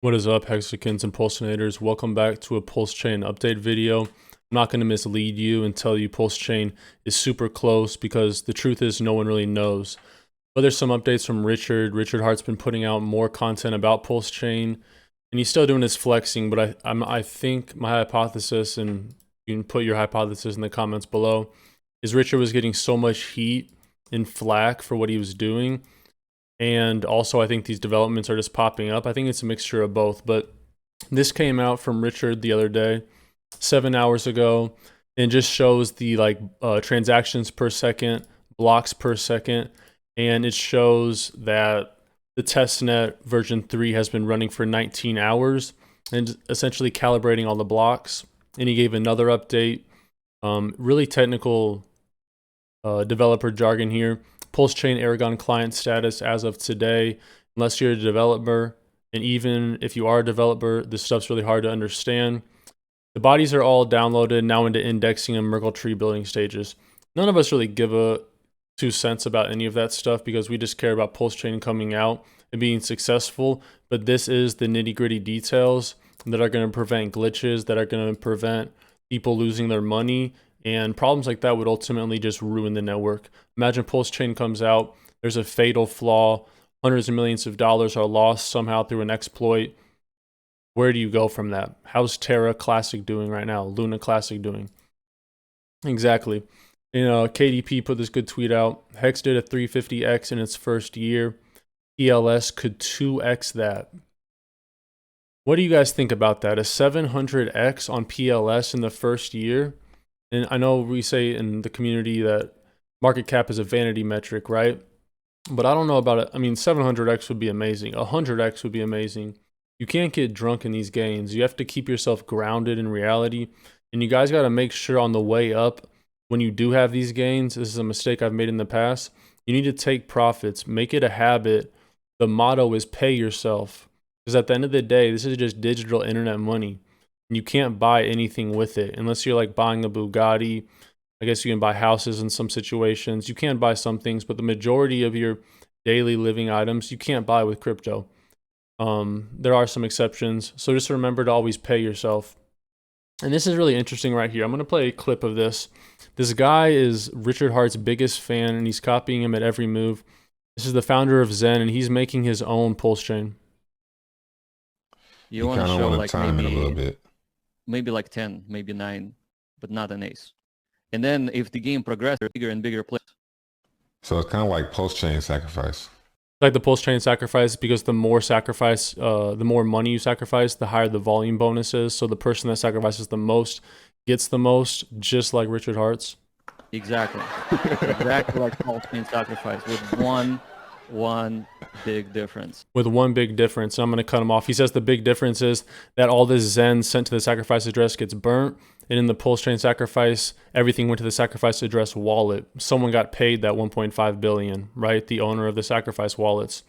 What is up, Hexicans and Pulsinators? Welcome back to a Pulsechain update video. I'm not going to mislead you and tell you Pulsechain is super close because the truth is no one really knows. But there's some updates from Richard. Richard Hart's been putting out more content about Pulsechain, and he's still doing his flexing, but I think my hypothesis, and you can put your hypothesis in the comments below, is Richard was getting so much heat and flack for what he was doing. And also, I think these developments are just popping up. I think it's a mixture of both. But this came out from Richard the other day, 7 hours ago, and just shows the transactions per second, blocks per second, and it shows that the testnet version 3 has been running for 19 hours and essentially calibrating all the blocks. And he gave another update, really technical developer jargon here. Pulsechain Aragon client status as of today, unless you're a developer, and even if you are a developer, this stuff's really hard to understand. The bodies are all downloaded now into indexing and Merkle tree building stages. None of us really give a 2 cents about any of that stuff because we just care about Pulsechain coming out and being successful, but this is the nitty-gritty details that are going to prevent glitches, that are going to prevent people losing their money, and problems like that would ultimately just ruin the network. Imagine Pulsechain comes out, there's a fatal flaw, hundreds of millions of dollars are lost somehow through an exploit. Where do you go from that? How's Terra Classic doing right now? Luna Classic doing? Exactly. KDP put this good tweet out. Hex did a 350x in its first year. PLS could 2x that. What do you guys think about that? A 700x on PLS in the first year? And I know we say in the community that market cap is a vanity metric, right? But I don't know about it. I mean, 700x would be amazing. 100x would be amazing. You can't get drunk in these gains. You have to keep yourself grounded in reality. And you guys got to make sure on the way up, when you do have these gains, this is a mistake I've made in the past, you need to take profits. Make it a habit. The motto is pay yourself. Because at the end of the day, this is just digital internet money. You can't buy anything with it unless you're like buying a Bugatti. I guess you can buy houses in some situations. You can buy some things, but the majority of your daily living items you can't buy with crypto. There are some exceptions, so just remember to always pay yourself. And this is really interesting right here. I'm going to play a clip of this. This guy is Richard Hart's biggest fan, and he's copying him at every move. This is the founder of Zen, and he's making his own Pulsechain. You want to show like time in a little bit. Maybe like 10, maybe 9, but not an ace. And then if the game progresses, bigger and bigger players. So it's kind of like Pulsechain sacrifice. Like the Pulsechain sacrifice, because the more sacrifice, the more money you sacrifice, the higher the volume bonus is. So the person that sacrifices the most gets the most, just like Richard Hart's. Exactly. Exactly like Pulsechain sacrifice with one big difference. With one big difference. I'm going to cut him off. He says the big difference is that all this Zen sent to the sacrifice address gets burnt, and in the Pulsechain sacrifice, everything went to the sacrifice address wallet. Someone got paid that 1.5 billion, right? The owner of the sacrifice wallets.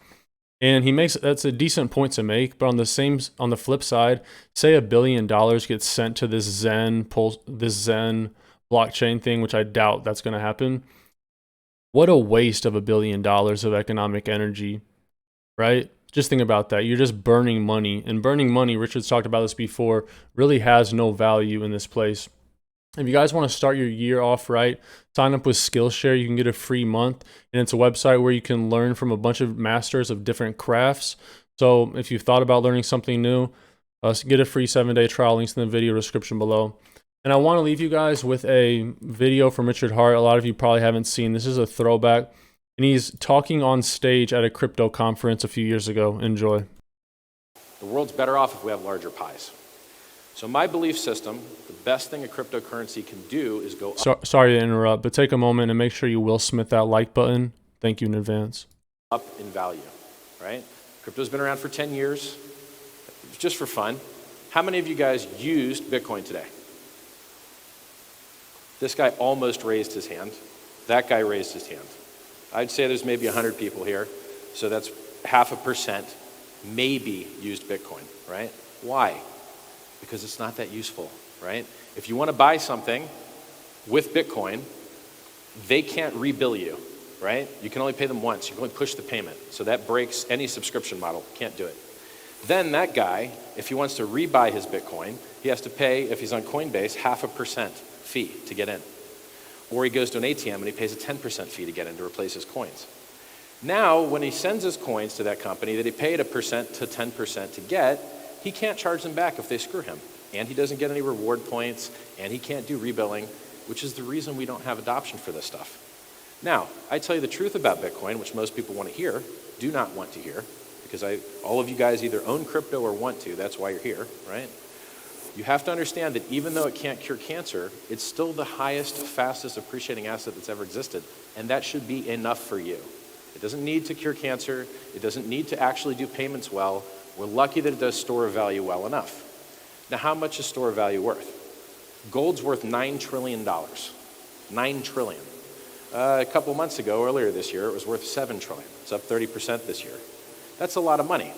And he makes, that's a decent point to make, but on the flip side, say $1 billion gets sent to this Zen blockchain thing, which I doubt that's going to happen. What a waste of $1 billion of economic energy, right? Just think about that. You're just burning money. And burning money, Richard's talked about this before, really has no value in this place. If you guys want to start your year off right, sign up with Skillshare. You can get a free month. And it's a website where you can learn from a bunch of masters of different crafts. So if you've thought about learning something new, get a free 7-day trial. Links in the video description below. And I want to leave you guys with a video from Richard Hart. A lot of you probably haven't seen. This is a throwback. And he's talking on stage at a crypto conference a few years ago. Enjoy. The world's better off if we have larger pies. So my belief system, the best thing a cryptocurrency can do is go up. Sorry to interrupt, but take a moment and make sure you Will Smith that like button. Thank you in advance. Up in value, right? Crypto's been around for 10 years. Just for fun. How many of you guys used Bitcoin today? This guy almost raised his hand. That guy raised his hand. I'd say there's maybe 100 people here. So that's 0.5% maybe used Bitcoin, right? Why? Because it's not that useful, right? If you want to buy something with Bitcoin, they can't rebill you, right? You can only pay them once. You can only push the payment. So that breaks any subscription model. Can't do it. Then that guy, if he wants to rebuy his Bitcoin, he has to pay, if he's on Coinbase, 0.5% fee to get in. Or he goes to an ATM and he pays a 10% fee to get in to replace his coins. Now, when he sends his coins to that company that he paid 1% to 10% to get, he can't charge them back if they screw him. And he doesn't get any reward points, and he can't do rebilling, which is the reason we don't have adoption for this stuff. Now, I tell you the truth about Bitcoin, which most people want to hear, do not want to hear, because all of you guys either own crypto or want to, that's why you're here, right? You have to understand that even though it can't cure cancer, it's still the highest, fastest appreciating asset that's ever existed, and that should be enough for you. It doesn't need to cure cancer. It doesn't need to actually do payments well. We're lucky that it does store of value well enough. Now, how much is store of value worth? Gold's worth $9 trillion. $9 trillion. A couple months ago, earlier this year, it was worth $7 trillion. It's up 30% this year. That's a lot of money.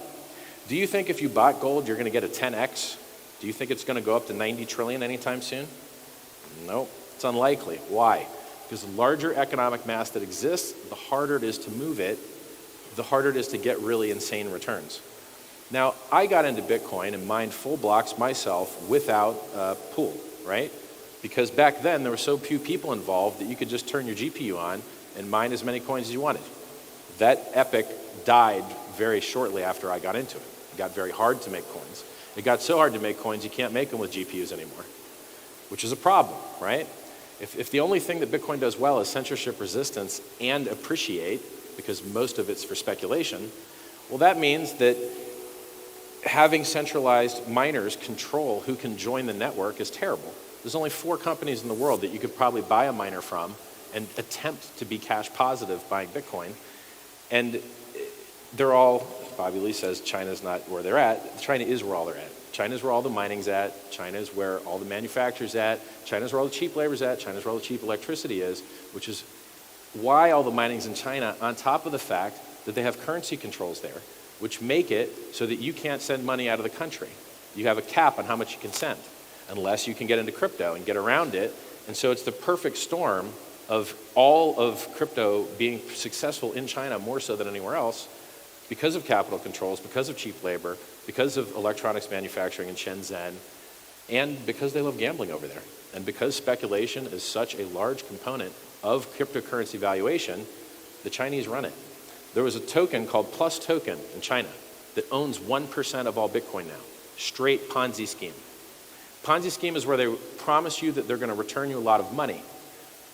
Do you think if you bought gold, you're going to get a 10x? Do you think it's going to go up to 90 trillion anytime soon? Nope, it's unlikely. Why? Because the larger economic mass that exists, the harder it is to move it, the harder it is to get really insane returns. Now, I got into Bitcoin and mined full blocks myself without a pool, right? Because back then there were so few people involved that you could just turn your GPU on and mine as many coins as you wanted. That epic died very shortly after I got into it. It got very hard to make coins. It got so hard to make coins you can't make them with GPUs anymore, which is a problem, right? If the only thing that Bitcoin does well is censorship resistance and appreciate, because most of it's for speculation, well, that means that having centralized miners control who can join the network is terrible. There's only 4 companies in the world that you could probably buy a miner from and attempt to be cash positive buying Bitcoin. And they're all, Bobby Lee says China's not where they're at. China is where all they're at. China's where all the mining's at. China's where all the manufacturers at. China's where all the cheap labor's at. China's where all the cheap electricity is, which is why all the mining's in China, on top of the fact that they have currency controls there, which make it so that you can't send money out of the country. You have a cap on how much you can send, unless you can get into crypto and get around it. And so it's the perfect storm of all of crypto being successful in China more so than anywhere else, because of capital controls, because of cheap labor, because of electronics manufacturing in Shenzhen, and because they love gambling over there. And because speculation is such a large component of cryptocurrency valuation, the Chinese run it. There was a token called Plus Token in China that owns 1% of all Bitcoin now. Straight Ponzi scheme. Ponzi scheme is where they promise you that they're going to return you a lot of money,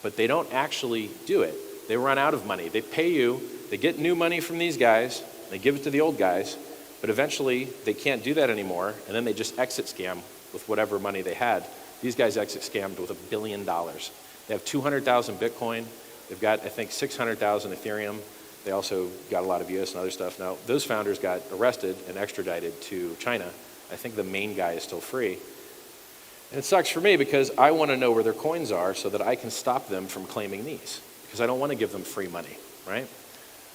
but they don't actually do it. They run out of money. They pay you, they get new money from these guys, they give it to the old guys, but eventually they can't do that anymore, and then they just exit scam with whatever money they had. These guys exit scammed with $1 billion. They have 200,000 Bitcoin. They've got, I think, 600,000 Ethereum. They also got a lot of US and other stuff. Now, those founders got arrested and extradited to China. I think the main guy is still free. And it sucks for me because I want to know where their coins are so that I can stop them from claiming these, because I don't want to give them free money, right?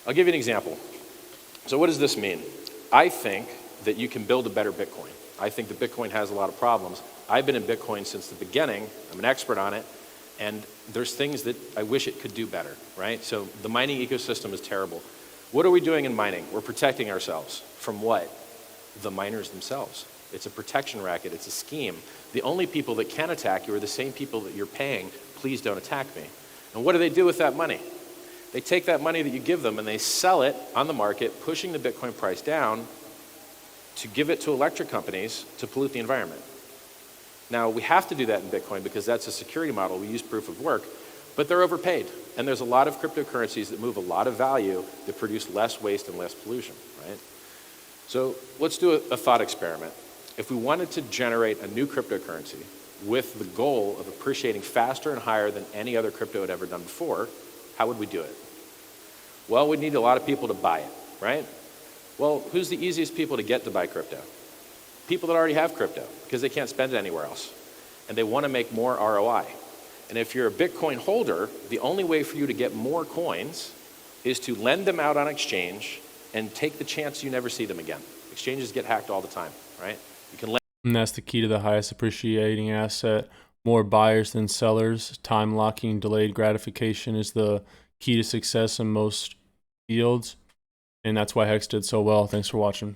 I'll give you an example. So what does this mean? I think that you can build a better Bitcoin. I think that Bitcoin has a lot of problems. I've been in Bitcoin since the beginning. I'm an expert on it. And there's things that I wish it could do better, right? So the mining ecosystem is terrible. What are we doing in mining? We're protecting ourselves. From what? The miners themselves. It's a protection racket. It's a scheme. The only people that can attack you are the same people that you're paying, please don't attack me. And what do they do with that money? They take that money that you give them and they sell it on the market, pushing the Bitcoin price down to give it to electric companies to pollute the environment. Now, we have to do that in Bitcoin because that's a security model. We use proof of work, but they're overpaid. And there's a lot of cryptocurrencies that move a lot of value that produce less waste and less pollution, right? So let's do a thought experiment. If we wanted to generate a new cryptocurrency with the goal of appreciating faster and higher than any other crypto had ever done before, how would we do it? Well, we'd need a lot of people to buy it, right? Well, who's the easiest people to get to buy crypto? People that already have crypto, because they can't spend it anywhere else. And they want to make more ROI. And if you're a Bitcoin holder, the only way for you to get more coins is to lend them out on exchange and take the chance you never see them again. Exchanges get hacked all the time, right? You can lend. And that's the key to the highest appreciating asset. More buyers than sellers. Time locking, delayed gratification is the key to success in most fields. And that's why Hex did so well. Thanks for watching.